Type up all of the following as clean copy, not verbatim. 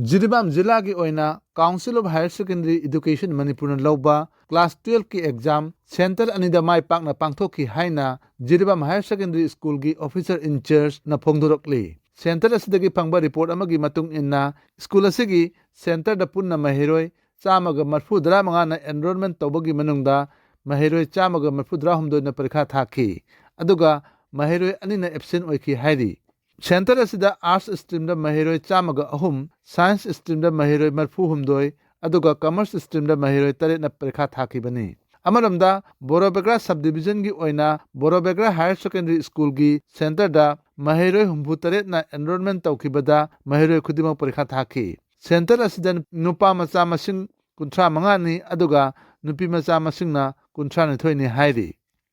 Jiribam Zilla ki oina Council of Higher Secondary Education Manipur Lauba Class 12 ki exam Center anida mai pak na pangthok ki haina Jiribam Higher Secondary School ki Officer in Charge na phongdorokli. Center asidagi pangba report amagi matung inna school asigi center da punna mahiroi chamaga marfudra manga na enrollment tawbagi manungda mahiroi chamaga marfudra humdoi na parikha thaki aduga mahiroi anina absent oiki hairi. Center asida arts stream da mahiroi chamaga ahum science stream da mahiroi marfu humdoi aduga commerce stream da mahiroi tare na parikha thaki bani. Amaramda Borobegra subdivision gi oina Borobegra Higher Secondary School gi center da mahiroi humbu tare na enrollment tawkibada mahiroi khudima parikha thaki. Center asidan nupa macha masing kuntra mangani aduga nupi macha masing na kuntra ni thoini hairi.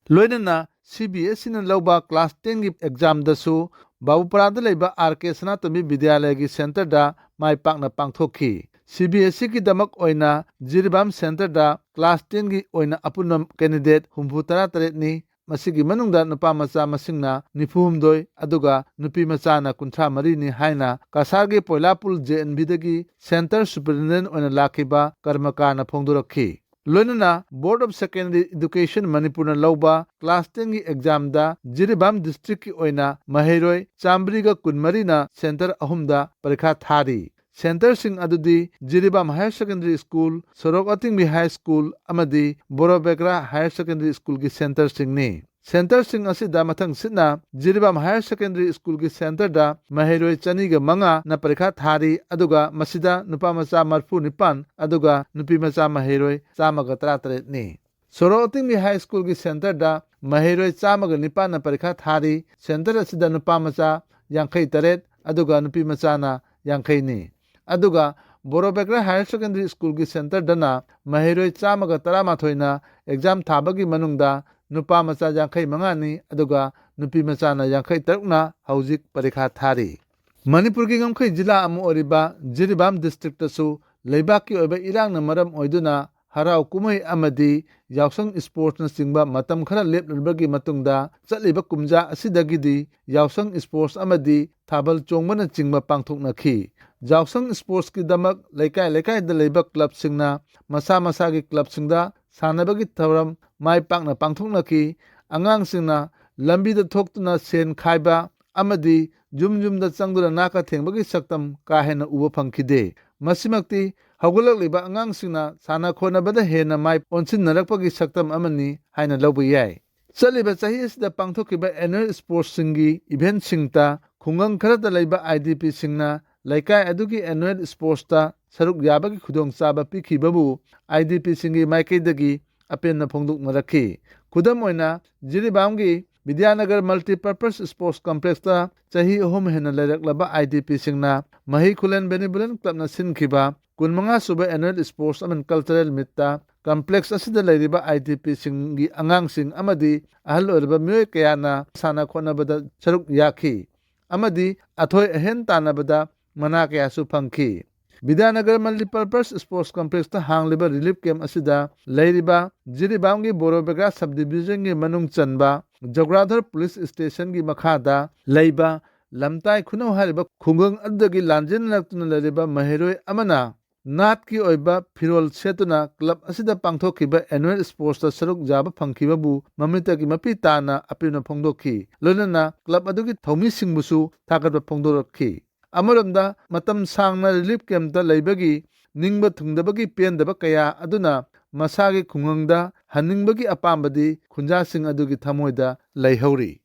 Loinana CBSE na lauba class 10 gi exam dasu Babuparada leba RK Sanatami Vidyalaya gi center da mai pak na pangthokhi. CBSE ki damak oina Jiribam center da class 10 gi oina apunam candidate humbu tara taret ni masigi manungda nupa macha masingna nifuhumdoi aduga nupi macha na kuntra mari ni haina kasargi poilapul JNB dagi center superintendent oina lakiba karmaka na phongdorakhi. Loinana Board of Secondary Education Manipur na lauba class 10 gi exam da Jiribam district ki oina mahiroi Chambriga kunmari na center ahumda parikha thari. Center sing adudi Jiribam Higher Secondary School, Sorok Atingbi High School amadi Borobegra Higher Secondary School ki center sing ni. Center sing asida mathang sitna Jiribam Higher Secondary School ki center da mahiroi chaniga manga na parikha thari aduga masida nupa macha marfu nipan aduga nupi macha mahiroi chamaga tara ni. Sorok Atingbi High School ki center da mahiroi chamaga nipan na parikha thari center asida nupa macha yankai taret aduga nupi macha na yankai ni. Aduga Borobegra Higher Secondary School ki center dana mahiroi chamaga taramathoina exam thabagi manungda nupa macha yankai mangani aduga nupi macha na yankai tarukna haujik parikha thari. Manipur ki ngamkhai jila amu oriba Jiribam district tasu leibak ki oiba irang na maram oiduna harau kumai amadi yausang sports na singba matam khara leplbagi matungda chaliba kumja asidagidi yausang sports amadi thabal chongmana chingba pangthokna khi. Yausang sports ki damak laikai da leiba club singna masa gi club singda sanabagi thawram mai pakna pangthokna ki angang singna lambi da thoktuna sen khaiba amadi jum da changdura naka thengbagi saktam ka hena uba phangkhide. Masimakti hawgulak liba angang singna sana khona bada hena mai onsin narakpagi saktam amani haina lawbu yai. Chaliba chahi asida pangthokiba annual sports singi event singta khungang kharata leiba IDP singna laikai adugi annual sports ta saruk yabagi khudong chaba pikhibabu IDP singi maikaidagi apen na phongduk narakhi. Khudam oina Jiribam gi Vidyanagar Multipurpose Sports Complex ta chahi ahum hena lailaklaba IDP singna mahi khulen benevolent club na sinkhiba kunmanga suba annual sports aman cultural meet ta complex asida lairiba IDP singi angang sing amadi ahal orba myoy kayana sana khona bada saruk yakhi amadi athoi ahen tanabada mana kaya su phangki. Vidyanagar Multipurpose Sports Complex ta hangliba relief camp asida lairiba Jiribam gi Borobegra subdivision gi manung chanba Jogradhar Police Station gi makhada leiba lamtai khunau hariba khungang adagi lanjin laktuna lairiba mahiroi amana nat ki oiba phirol setuna club asida pangthokiba annual sports ta saruk jaba phangkhiba bu mamita gi mapi tana apina phongdokhi loinana club adugi thomi singbusu thagatba phongdorokhi. Amaramda matam sangna relief camp ta leibagi ningba thungdabagi pendaba kaya aduna masagi khungangda haningbagi apambadi khunja sing adugi thamoida leihauri.